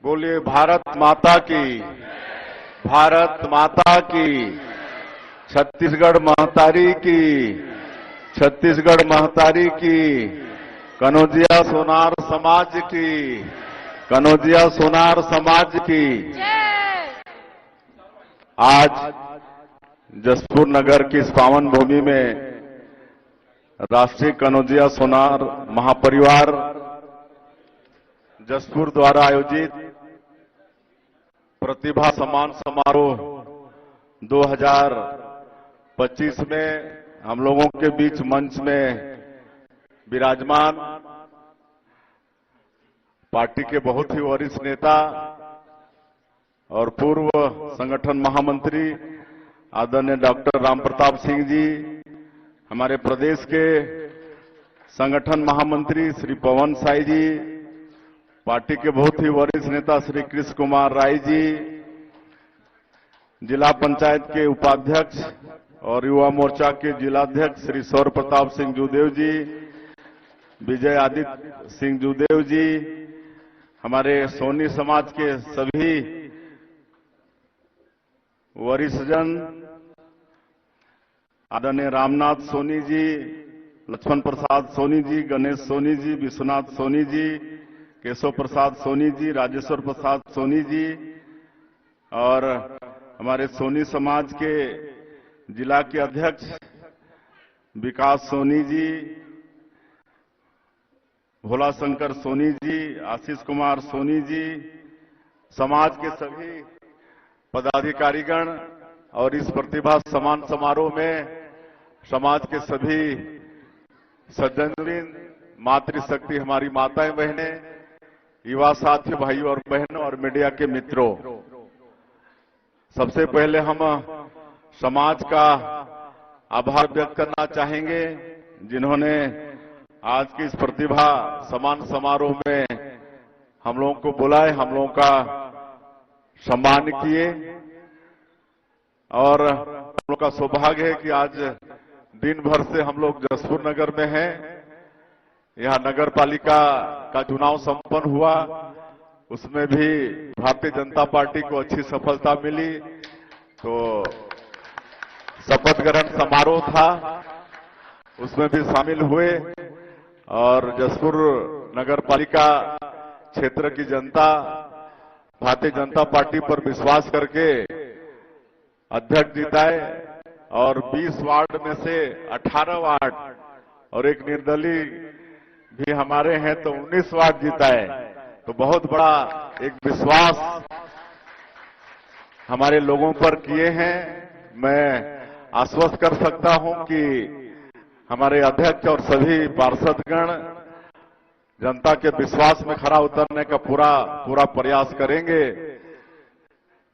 बोलिए भारत माता की, भारत माता की, छत्तीसगढ़ महतारी की, छत्तीसगढ़ महतारी की, कनौजिया सोनार समाज की, कनौजिया सोनार समाज की। आज जसपुर नगर की इस पावन भूमि में राष्ट्रीय कनौजिया सोनार महापरिवार जसपुर द्वारा आयोजित प्रतिभा सम्मान समारोह 2025 में हम लोगों के बीच मंच में विराजमान पार्टी के बहुत ही वरिष्ठ नेता और पूर्व संगठन महामंत्री आदरणीय डॉक्टर रामप्रताप सिंह जी, हमारे प्रदेश के संगठन महामंत्री श्री पवन साई जी, पार्टी के बहुत ही वरिष्ठ नेता श्री कृष्ण कुमार राय जी, जिला पंचायत के उपाध्यक्ष और युवा मोर्चा के जिलाध्यक्ष श्री सौर प्रताप सिंह जूदेव जी, विजय आदित्य सिंह जूदेव जी, हमारे सोनी समाज के सभी वरिष्ठजन, आदरणीय रामनाथ सोनी जी, लक्ष्मण प्रसाद सोनी जी, गणेश सोनी जी, विश्वनाथ सोनी जी, केशव प्रसाद सोनी जी, राजेश्वर प्रसाद सोनी जी और हमारे सोनी समाज के जिला के अध्यक्ष विकास सोनी जी, भोला शंकर सोनी जी, आशीष कुमार सोनी जी, समाज के सभी पदाधिकारीगण और इस प्रतिभा सम्मान समारोह में समाज के सभी सज्जनवृंद, मातृशक्ति हमारी माताएं बहनें, युवा साथी भाइयों और बहनों और मीडिया के मित्रों, सबसे पहले हम समाज का आभार व्यक्त करना चाहेंगे जिन्होंने आज की इस प्रतिभा सम्मान समारोह में हम लोगों को बुलाए, हम लोगों का सम्मान किए और हम लोग का सौभाग्य है कि आज दिन भर से हम लोग जसपुर नगर में हैं। यहां नगर पालिका का चुनाव संपन्न हुआ, उसमें भी भारतीय जनता पार्टी को अच्छी सफलता मिली, तो शपथ ग्रहण समारोह था, उसमें भी शामिल हुए और जसपुर नगर पालिका क्षेत्र की जनता भारतीय जनता पार्टी पर विश्वास करके अध्यक्ष जिताए और 20 वार्ड में से 18 वार्ड और एक निर्दलीय भी हमारे हैं तो 19 वार्ड जिताए। तो बहुत बड़ा एक विश्वास हमारे लोगों पर किए हैं। मैं आश्वस्त कर सकता हूं कि हमारे अध्यक्ष और सभी पार्षदगण जनता के विश्वास में खरा उतरने का पूरा प्रयास करेंगे।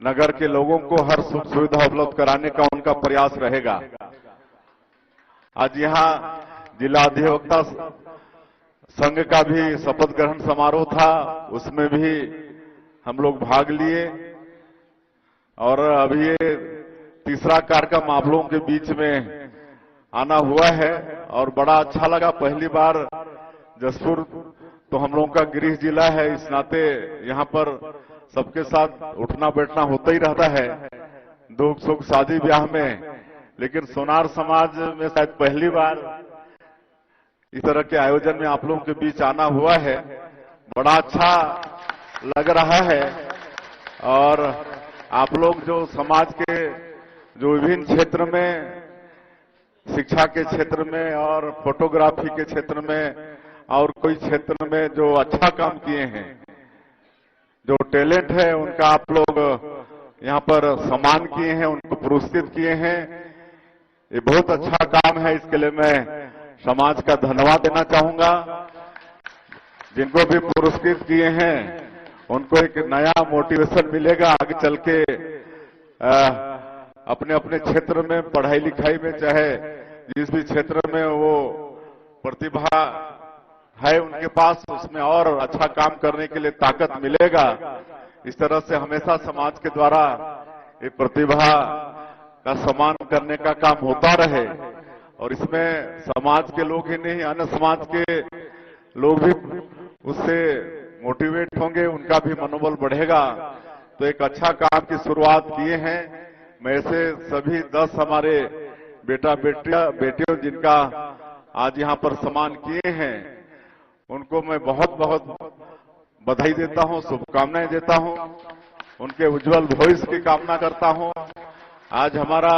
नगर के लोगों को हर सुख सुविधा उपलब्ध कराने का उनका प्रयास रहेगा। आज यहां जिला अधिवक्ता संघ का भी शपथ ग्रहण समारोह था, उसमें भी हम लोग भाग लिए और अभी ये तीसरा कार्यक्रम आप लोगों के बीच में आना हुआ है और बड़ा अच्छा लगा। पहली बार जसपुर तो हम लोगों का गृह जिला है, इस नाते यहां पर सबके साथ उठना बैठना होता ही रहता है, दुख सुख शादी ब्याह में, लेकिन सोनार समाज में शायद पहली बार इस तरह के आयोजन में आप लोगों के बीच आना हुआ है। बड़ा अच्छा लग रहा है और आप लोग जो समाज के जो विभिन्न क्षेत्र में, शिक्षा के क्षेत्र में और फोटोग्राफी के क्षेत्र में और कोई क्षेत्र में जो अच्छा काम किए हैं, जो टैलेंट है, उनका आप लोग यहां पर सम्मान किए हैं, उनको पुरस्कृत किए हैं। ये बहुत अच्छा काम है, इसके लिए मैं समाज का धन्यवाद देना चाहूंगा। जिनको भी पुरस्कृत किए हैं उनको एक नया मोटिवेशन मिलेगा आगे चल के अपने अपने क्षेत्र में, पढ़ाई लिखाई में, चाहे जिस भी क्षेत्र में वो प्रतिभा है उनके पास, उसमें और अच्छा काम करने के लिए ताकत मिलेगा। इस तरह से हमेशा समाज के द्वारा ये प्रतिभा का सम्मान करने का काम होता रहे और इसमें समाज के लोग ही नहीं, अन्य समाज के लोग भी उससे मोटिवेट होंगे, उनका भी मनोबल बढ़ेगा। तो एक अच्छा काम की शुरुआत किए हैं। मैं ऐसे सभी 10 हमारे बेटियों जिनका आज यहाँ पर सम्मान किए हैं, उनको मैं बहुत बहुत बधाई देता हूँ, शुभकामनाएं देता हूँ, उनके उज्जवल भविष्य की कामना करता हूँ। आज हमारा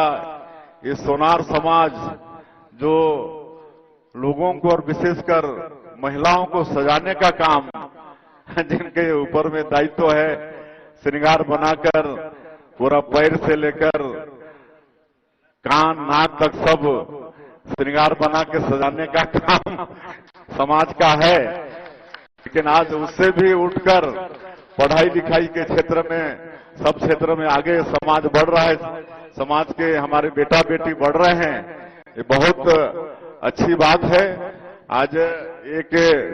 ये सोनार समाज जो लोगों को और विशेषकर महिलाओं को सजाने का काम जिनके ऊपर में दायित्व है, श्रृंगार बनाकर पूरा पैर से लेकर कान नाक तक सब श्रृंगार बना के सजाने का काम समाज का है। लेकिन आज उससे भी उठकर पढ़ाई लिखाई के क्षेत्र में, सब क्षेत्र में आगे समाज बढ़ रहा है। समाज के हमारे बेटा बेटी बढ़ रहे हैं, ये बहुत अच्छी बात है। आज एक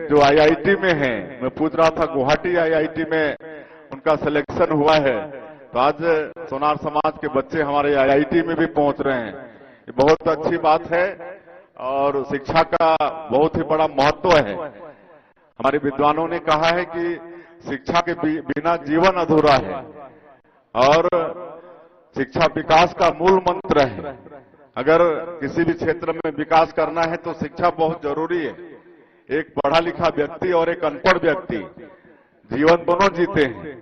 जो आईआईटी में है, मैं पूछ रहा था गुवाहाटी आईआईटी में उनका सिलेक्शन हुआ है, तो आज सोनार समाज के बच्चे हमारे आईआईटी में भी पहुंच रहे हैं। ये बहुत अच्छी बात है और शिक्षा का बहुत ही बड़ा महत्व है। हमारे विद्वानों ने कहा है कि शिक्षा के बिना जीवन अधूरा है और शिक्षा विकास का मूल मंत्र है। अगर किसी भी क्षेत्र में विकास करना है तो शिक्षा बहुत जरूरी है। एक पढ़ा लिखा व्यक्ति और एक अनपढ़ व्यक्ति जीवन दोनों जीते हैं,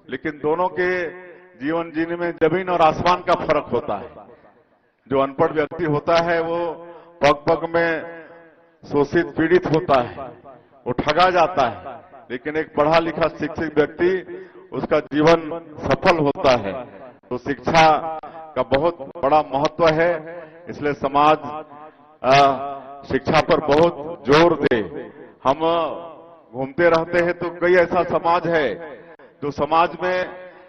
लेकिन दोनों के जीवन जीने में जमीन और आसमान का फर्क होता है। जो अनपढ़ व्यक्ति होता है वो पग पग में शोषित पीड़ित होता है, वो ठगा जाता है, लेकिन एक पढ़ा लिखा शिक्षित व्यक्ति उसका जीवन सफल होता है। तो शिक्षा का बहुत बड़ा महत्व है, इसलिए समाज शिक्षा पर बहुत जोर दे। हम घूमते रहते हैं तो कई ऐसा समाज है जो समाज में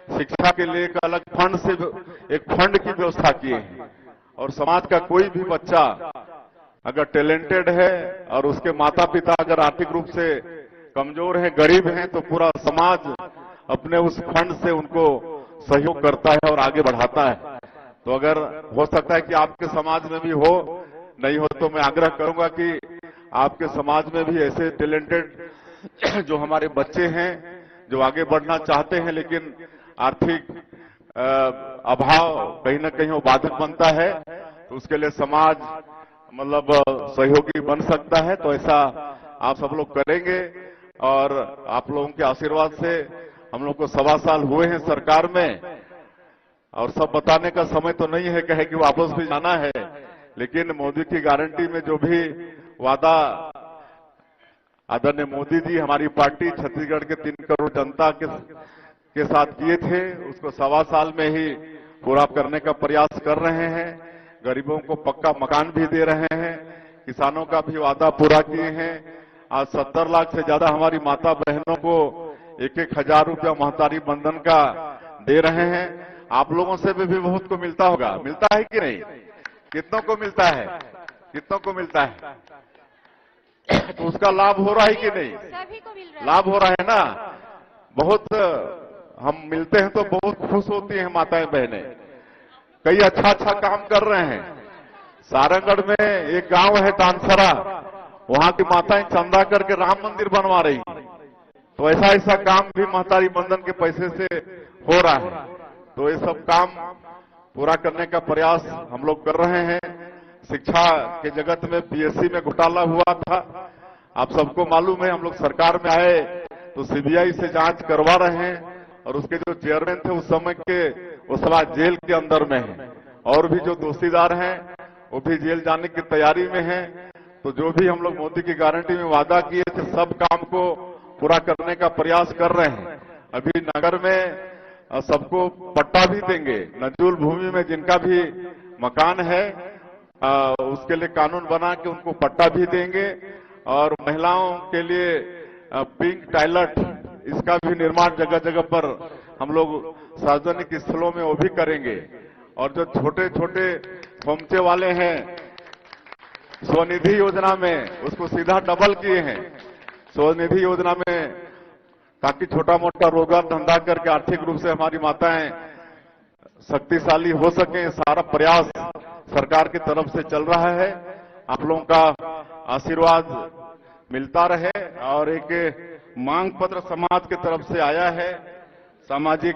शिक्षा के लिए एक अलग फंड से एक फंड की व्यवस्था किए हैं, और समाज का कोई भी बच्चा अगर टैलेंटेड है और उसके माता पिता अगर आर्थिक रूप से कमजोर हैं, गरीब हैं, तो पूरा समाज अपने उस फंड से उनको सहयोग करता है और आगे बढ़ाता है। तो अगर हो सकता है कि आपके समाज में भी हो, नहीं हो तो मैं आग्रह करूंगा कि आपके समाज में भी ऐसे टैलेंटेड जो हमारे बच्चे हैं जो आगे बढ़ना चाहते हैं, लेकिन आर्थिक अभाव कहीं ना कहीं वो बाधक बनता है, तो उसके लिए समाज मतलब सहयोगी बन सकता है। तो ऐसा आप सब लोग करेंगे और आप लोगों के आशीर्वाद से हम लोग को 1.25 साल हुए हैं सरकार में, और सब बताने का समय तो नहीं है, कहे कि वापस भी जाना है, लेकिन मोदी की गारंटी में जो भी वादा आदरणीय मोदी जी हमारी पार्टी छत्तीसगढ़ के 3 करोड़ जनता के साथ किए थे, उसको 1.25 साल में ही पूरा करने का प्रयास कर रहे हैं। गरीबों को पक्का मकान भी दे रहे हैं, किसानों का भी वादा पूरा किए हैं। आज 70 लाख से ज्यादा हमारी माता बहनों को 1-1 हजार रुपया महतारी बंधन का दे रहे हैं। आप लोगों से भी बहुत को मिलता होगा, मिलता है कि नहीं? कितनों को मिलता है? कितनों को मिलता है? तो उसका लाभ हो रहा है कि नहीं? सभी को मिल रहा है। लाभ हो रहा है ना? बहुत हम मिलते हैं तो बहुत खुश होती हैं माताएं बहनें। कई अच्छा अच्छा काम कर रहे हैं। सारंगढ़ में एक गांव है तानसरा, वहां की माताएं चंदा करके राम मंदिर बनवा रही हैं। तो ऐसा ऐसा काम भी महतारी बंधन के पैसे से हो रहा है। तो ये सब काम पूरा करने का प्रयास हम लोग कर रहे हैं। शिक्षा के जगत में पीएससी में घोटाला हुआ था, आप सबको मालूम है। हम लोग सरकार में आए तो सीबीआई से जांच करवा रहे हैं, और उसके जो चेयरमैन थे उस समय के वो सब आज जेल के अंदर में हैं, और भी जो दोषीदार हैं वो भी जेल जाने की तैयारी में हैं। तो जो भी हम लोग मोदी की गारंटी में वादा किए थे, सब काम को पूरा करने का प्रयास कर रहे हैं। अभी नगर में सबको पट्टा भी देंगे। नजूल भूमि में जिनका भी मकान है उसके लिए कानून बना के उनको पट्टा भी देंगे, और महिलाओं के लिए पिंक टॉयलेट इसका भी निर्माण जगह जगह पर हम लोग सार्वजनिक स्थलों में वो भी करेंगे। और जो छोटे छोटे होमचे वाले हैं स्वनिधि योजना में उसको सीधा डबल किए हैं। स्वनिधि योजना में ताकि छोटा मोटा रोजगार धंधा करके आर्थिक रूप से हमारी माताएं शक्तिशाली हो सके, सारा प्रयास सरकार की तरफ से चल रहा है। आप लोगों का आशीर्वाद मिलता रहे। और एक मांग पत्र समाज की तरफ से आया है सामाजिक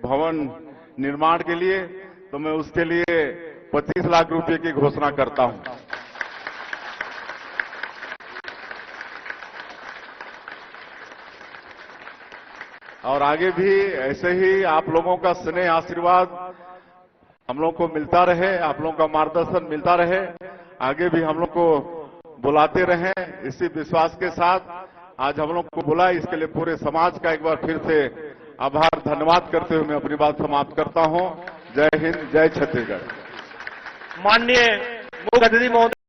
भवन निर्माण के लिए, तो मैं उसके लिए 25 लाख रुपए की घोषणा करता हूं। और आगे भी ऐसे ही आप लोगों का स्नेह आशीर्वाद हम लोग को मिलता रहे, आप लोगों का मार्गदर्शन मिलता रहे, आगे भी हम लोग को बुलाते रहें। इसी विश्वास के साथ आज हम लोग को बुला, इसके लिए पूरे समाज का एक बार फिर से आभार धन्यवाद करते हुए मैं अपनी बात समाप्त करता हूं। जय हिंद, जय छत्तीसगढ़। माननीय मुख्य अतिथि महोदय।